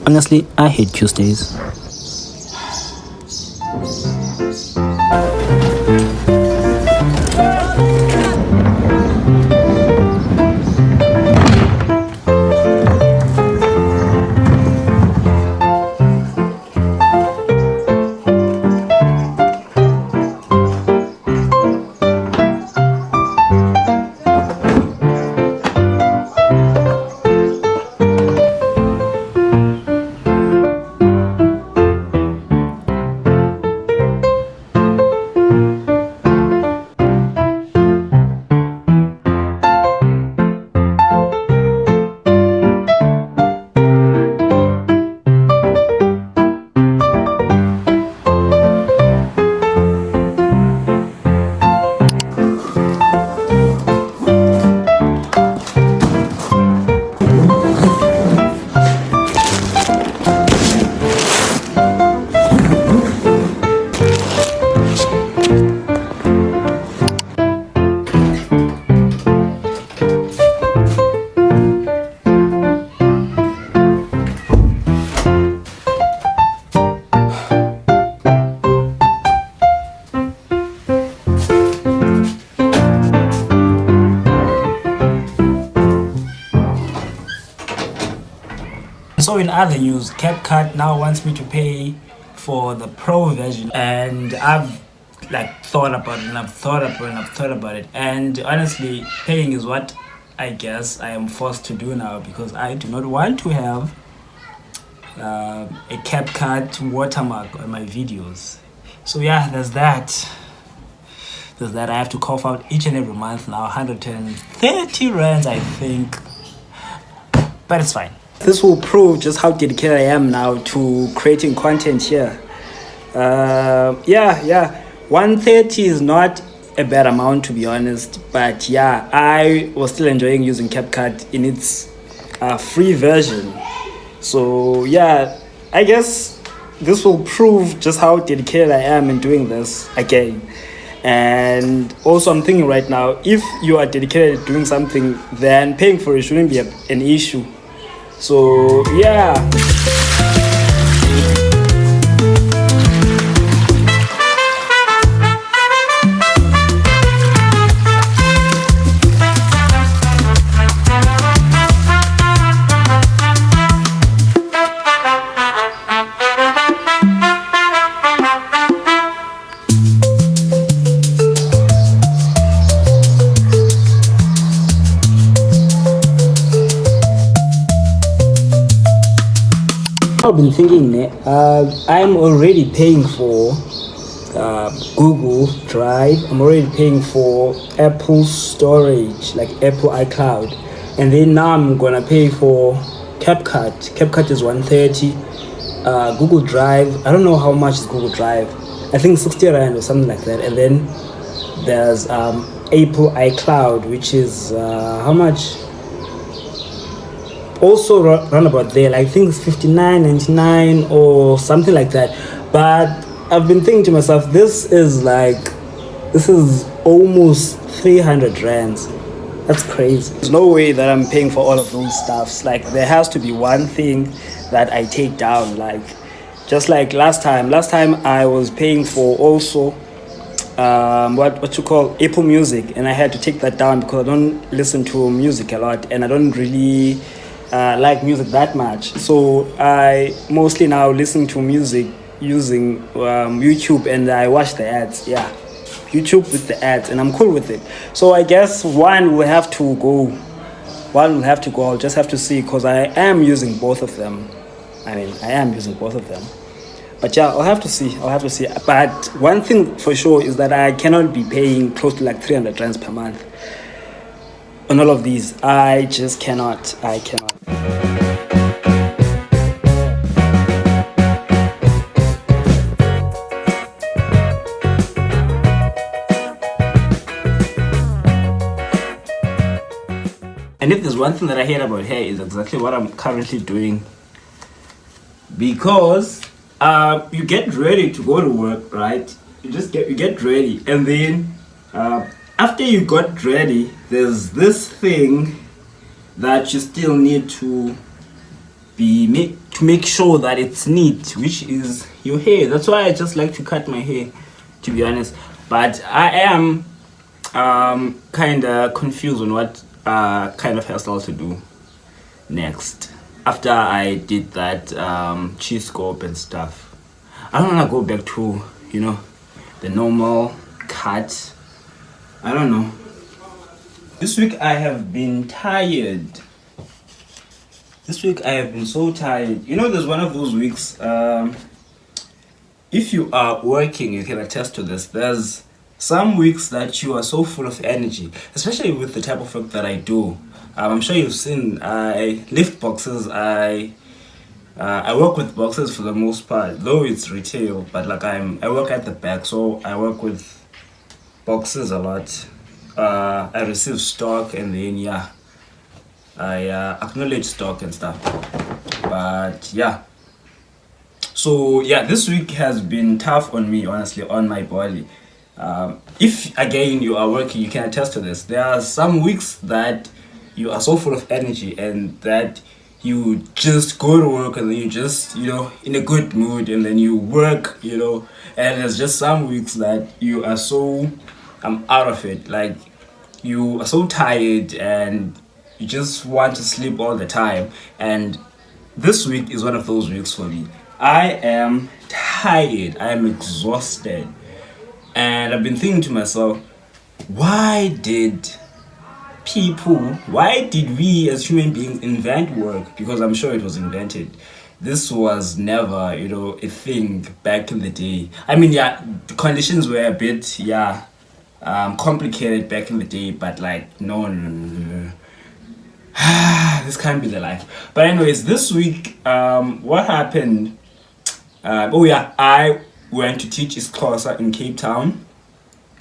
Honestly, I hate Tuesdays. So in other news, CapCut now wants me to pay for the pro version, and I've thought about it, and I've thought about it, and honestly, paying is what I guess I am forced to do now, because I do not want to have a CapCut watermark on my videos. So yeah, there's that. I have to cough out each and every month now, 130 rands, I think, but it's fine. This will prove just how dedicated I am now to creating content here. 130 is not a bad amount, to be honest, but yeah, I was still enjoying using CapCut in its free version. So yeah, I guess this will prove just how dedicated I am in doing this again. And also, I'm thinking right now, if you are dedicated to doing something, then paying for it shouldn't be an issue. So yeah. I've been thinking, I'm already paying for Google Drive. I'm already paying for Apple storage, like Apple iCloud, and then now I'm gonna pay for CapCut. CapCut is 130. Google Drive, I don't know how much is Google Drive. I think 60 rand or something like that. And then there's Apple iCloud, which is how much? Also run about there, I think it's 59.99 or something like that. But I've been thinking to myself, this is almost 300 rands. That's crazy. There's no way that I'm paying for all of those stuffs. Like, there has to be one thing that I take down. Like, just like last time I was paying for also what you call Apple Music, and I had to take that down because I don't listen to music a lot, and I don't really like music that much. So I mostly now listen to music using YouTube, and I watch the ads. Yeah, YouTube with the ads, and I'm cool with it. So I guess one will have to go. I'll just have to see, because I am using both of them. But yeah, I'll have to see. But one thing for sure is that I cannot be paying close to like 300 rands per month on all of these. I just cannot. And if there's one thing that I hate about hair, is exactly what I'm currently doing. Because you get ready to go to work, right? You get ready, and then after you got ready, there's this thing that you still need to to make sure that it's neat, which is your hair. That's why I just like to cut my hair, to be honest. But I am kind of confused on what kind of hairstyle to do next after I did that cheese scope and stuff. I don't want to go back to, the normal cut. I don't know. This week I have been tired. This week I have been so tired. There's one of those weeks, if you are working, you can attest to this. There's some weeks that you are so full of energy, especially with the type of work that I do. I'm sure you've seen, I lift boxes, I work with boxes for the most part, though it's retail, but like I work at the back, so I work with boxes a lot. I receive stock, and then I acknowledge stock and stuff. But so this week has been tough on me, honestly, on my body. If again you are working, you can attest to this. There are some weeks that you are so full of energy and that you just go to work and then you just in a good mood, and then you work, and there's just some weeks that you are so out of it, like you are so tired and you just want to sleep all the time. And this week is one of those weeks for me. I am tired, I am exhausted, and I've been thinking to myself, why did we as human beings invent work? Because I'm sure it was invented. This was never, a thing back in the day. I mean, the conditions were a bit, complicated back in the day, but like, no. This can't be the life. But anyways, this week, what happened? I went to teach isiXhosa in Cape Town.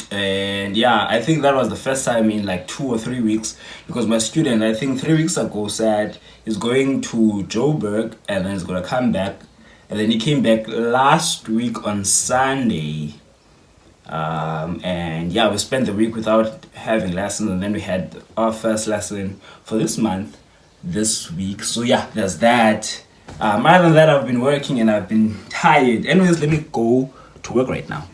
And I think that was the first time in like 2 or 3 weeks, because my student, I think 3 weeks ago, said he's going to Joburg and then he's gonna come back, and then he came back last week on Sunday. And we spent the week without having lessons, and then we had our first lesson for this month this week. So there's that. Other than that, I've been working and I've been tired. Anyways, let me go to work right now.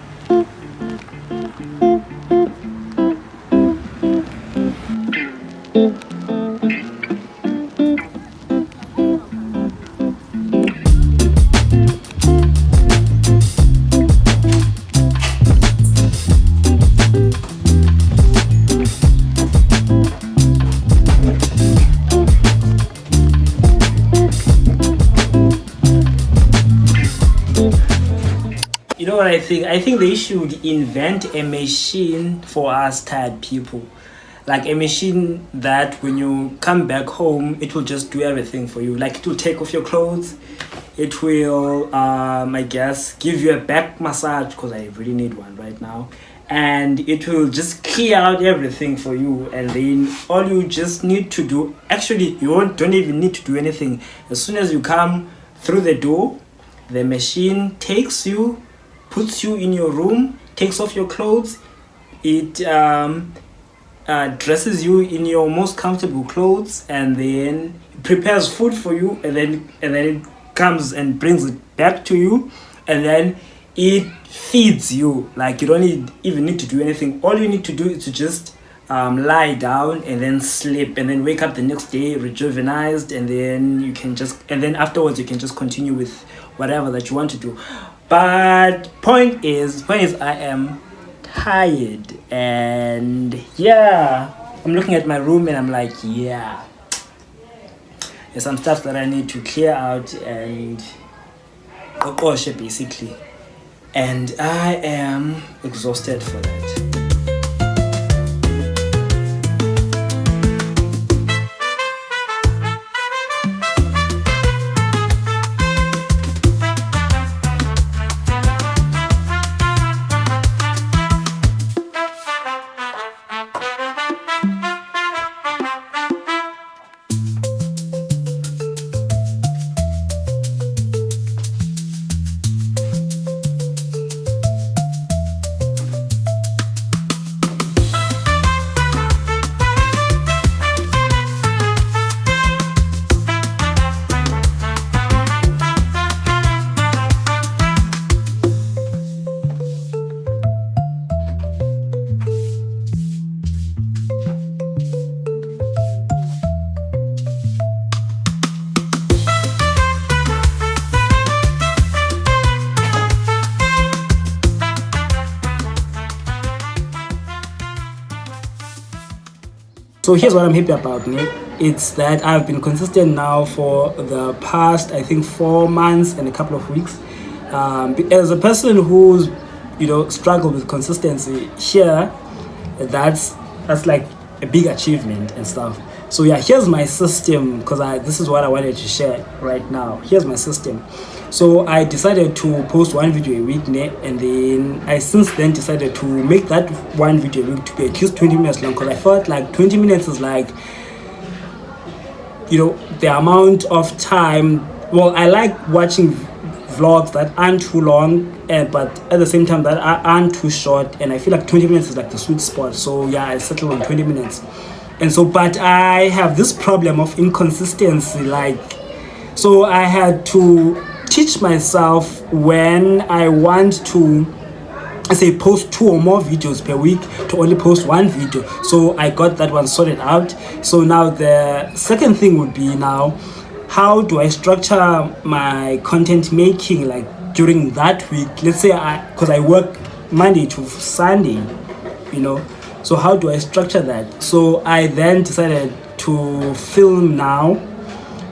You know what I think? I think they should invent a machine for us tired people. Like a machine that when you come back home, it will just do everything for you. Like it will take off your clothes. It will, I guess, give you a back massage, because I really need one right now. And it will just clear out everything for you. And then all you just need to do, actually, don't even need to do anything. As soon as you come through the door, the machine takes you, puts you in your room, takes off your clothes. It dresses you in your most comfortable clothes, and then prepares food for you, and then it comes and brings it back to you, and then it feeds you. Like you don't even need to do anything. All you need to do is to just lie down and then sleep, and then wake up the next day rejuvenated, and then afterwards you can just continue with whatever that you want to do. But point is I am tired, and I'm looking at my room and I'm like, there's some stuff that I need to clear out and basically, and I am exhausted for that. So here's what I'm happy about, me. It's that I've been consistent now for the past, I think, 4 months and a couple of weeks. As a person who's, struggled with consistency here, that's like a big achievement and stuff. So yeah, here's my system, because this is what I wanted to share right now. Here's my system. So I decided to post one video a week, and then I since then decided to make that one video a week to be at least 20 minutes long, because I felt like 20 minutes is like, the amount of time. Well, I like watching vlogs that aren't too long, but at the same time that aren't too short, and I feel like 20 minutes is like the sweet spot. So yeah, I settled on 20 minutes. And so, but I have this problem of inconsistency, so I had to teach myself when I want to, say, post 2 or more videos per week, to only post 1 video. So I got that one sorted out. So now the second thing would be, now how do I structure my content making, like during that week? Let's say because I work Monday to Sunday, so how do I structure that? So I then decided to film now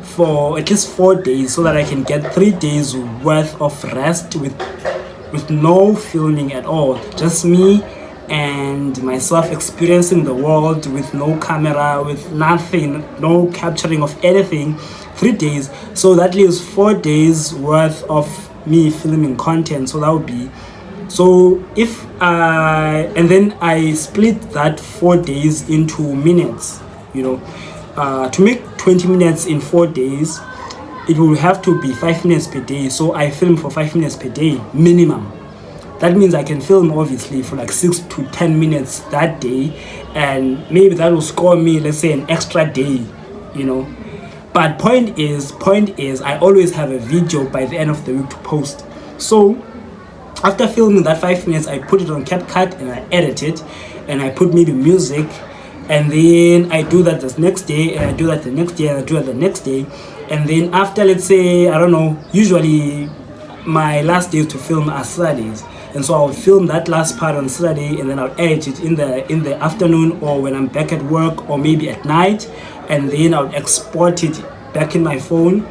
for at least 4 days, so that I can get 3 days worth of rest with no filming at all, just me and myself experiencing the world, with no camera, with nothing, no capturing of anything. 3 days, so that leaves 4 days worth of me filming content. So that would be, so if and then I split that 4 days into minutes, to make 20 minutes in 4 days, it will have to be 5 minutes per day. So I film for 5 minutes per day minimum. That means I can film obviously for like 6 to 10 minutes that day, and maybe that will score me, let's say, an extra day, But point is, I always have a video by the end of the week to post. So after filming that 5 minutes, I put it on CapCut and I edit it, and I put maybe music, and then I do that the next day, and I do that the next day, and I do that the next day. And then after, let's say, I don't know, usually my last days to film are Saturdays, and so I'll film that last part on Saturday, and then I'll edit it in the afternoon, or when I'm back at work, or maybe at night, and then I'll export it back in my phone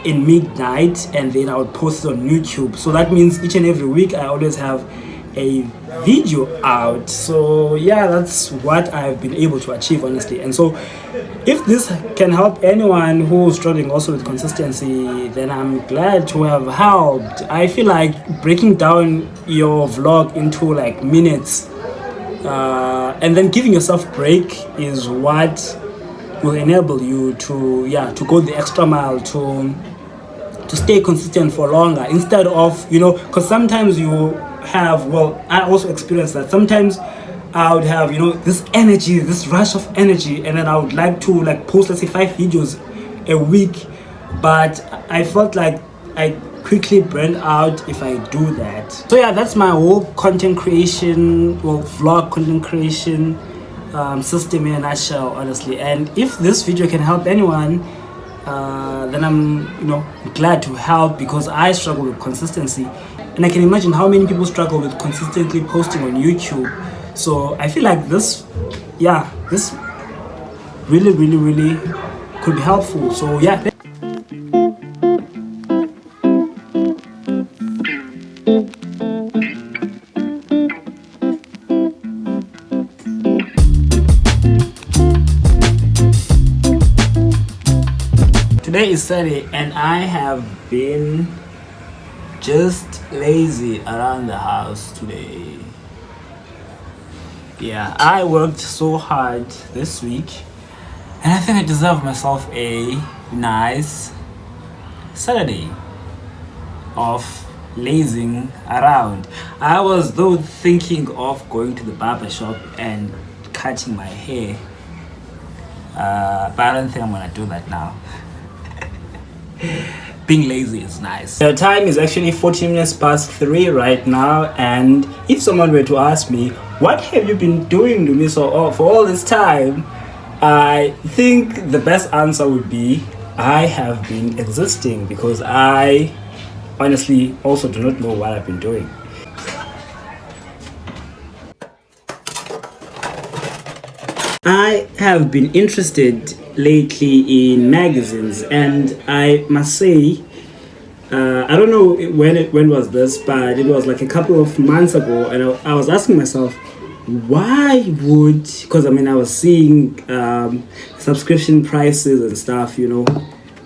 in midnight, and then I would post it on YouTube. So that means each and every week I always have a video out. So yeah, that's what I've been able to achieve, honestly. And so if this can help anyone who's struggling also with consistency, then I'm glad to have helped. I feel like breaking down your vlog into like minutes, and then giving yourself break is what will enable you to go the extra mile, to stay consistent for longer, instead of, because sometimes you have, well, I also experienced that. Sometimes I would have, this energy, this rush of energy, and then I would like to post, let's say, 5 videos a week, but I felt like I quickly burn out if I do that. So yeah, that's my whole content creation, vlog content creation system in a nutshell, honestly. And if this video can help anyone, then I'm glad to help, because I struggle with consistency, and I can imagine how many people struggle with consistently posting on YouTube. So I feel like this really, really, really could be helpful. So yeah. Today is Saturday, and I have been just lazy around the house today. Yeah, I worked so hard this week, and I think I deserve myself a nice Saturday of lazing around. I was though thinking of going to the barber shop and cutting my hair, but I don't think I'm gonna do that now. Being lazy is nice. The time is actually 14 minutes past 3 right now, and if someone were to ask me, what have you been doing to me for all this time, I think the best answer would be, I have been existing, because I honestly also do not know what I've been doing. I have been interested lately in magazines, and I must say, I don't know when was this, but it was like a couple of months ago, and I was asking myself, why would, because I mean, I was seeing subscription prices and stuff,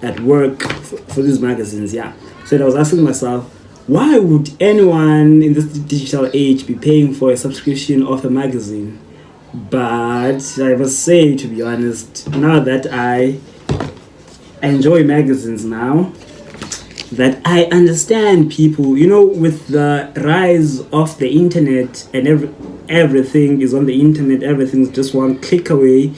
at work for these magazines, yeah. So I was asking myself, why would anyone in this digital age be paying for a subscription of a magazine? But I must say, to be honest, now that I enjoy magazines now, that I understand people, with the rise of the internet and everything is on the internet, everything's just one click away.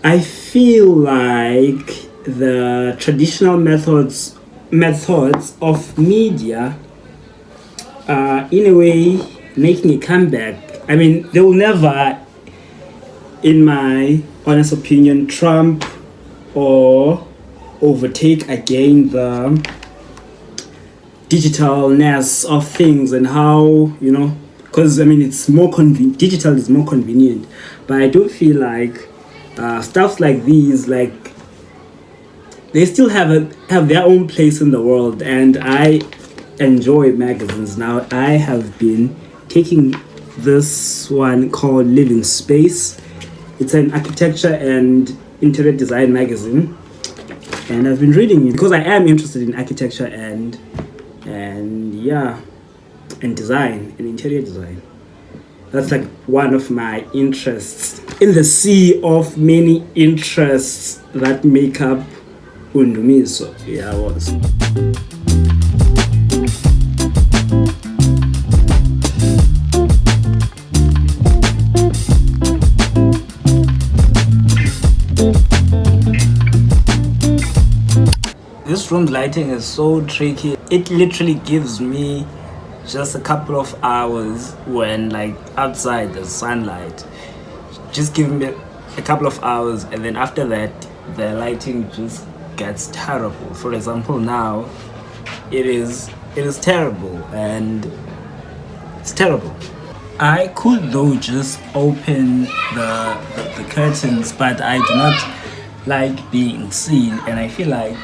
I feel like the traditional methods of media are in a way making a comeback. I mean, they will never, in my honest opinion, trump or overtake again the digitalness of things and how, because I mean, it's more convenient. Digital is more convenient, but I do feel like stuff like these, like, they still have their own place in the world, and I enjoy magazines now. I have been taking this one called Living Space. It's an architecture and interior design magazine, and I've been reading it because I am interested in architecture and design and interior design. That's like one of my interests in the sea of many interests that make up Undumiso. Yeah, I was. This room's lighting is so tricky. It literally gives me just a couple of hours when, like, outside there's sunlight. Just give me a couple of hours, and then after that the lighting just gets terrible. For example, now it is terrible, and it's terrible. I could though just open the curtains, but I do not like being seen, and I feel like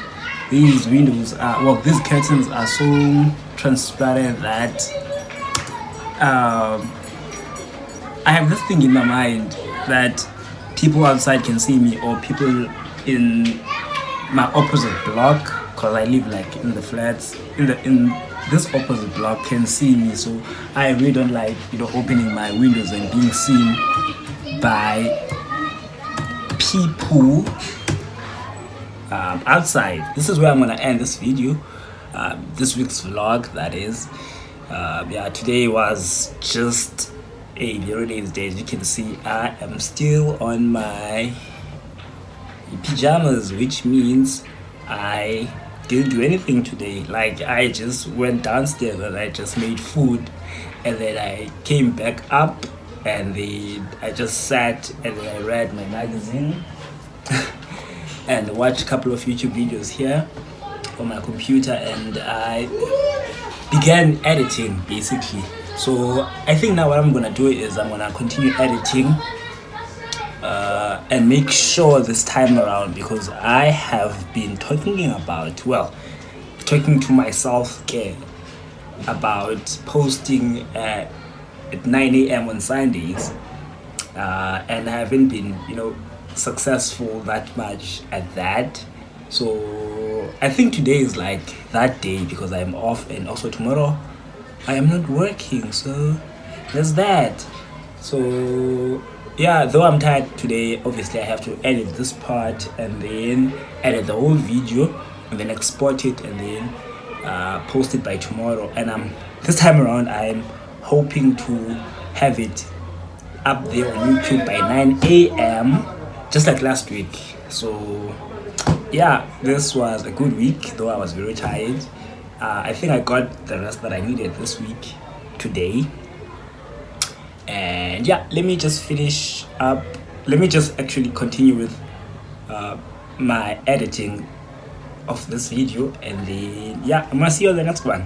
these these curtains are so transparent that I have this thing in my mind that people outside can see me, or people in my opposite block, because I live like in the flats, in this opposite block, can see me. So I really don't like opening my windows and being seen by people outside. This is where I'm gonna end this video, this week's vlog, that is. Today was just a very lazy day. As you can see, I am still on my pajamas, which means I didn't do anything today. Like, I just went downstairs and I just made food, and then I came back up, and then I just sat and then I read my magazine and watched a couple of YouTube videos here on my computer, and I began editing basically. So I think now what I'm gonna do is I'm gonna continue editing and make sure this time around, because I have been talking to myself about posting at 9 a.m. on Sundays, and I haven't been successful that much at that. So I think today is like that day, because I'm off, and also tomorrow I am not working, so there's that. So yeah, though I'm tired today, obviously I have to edit this part and then edit the whole video and then export it and then post it by tomorrow. And this time around I'm hoping to have it up there on YouTube by 9 a.m. just like last week. So yeah, this was a good week, though I was very tired. I think I got the rest that I needed this week today. And yeah, let me just finish up. Let me just actually continue with my editing of this video, and then yeah, I'm gonna see you on the next one.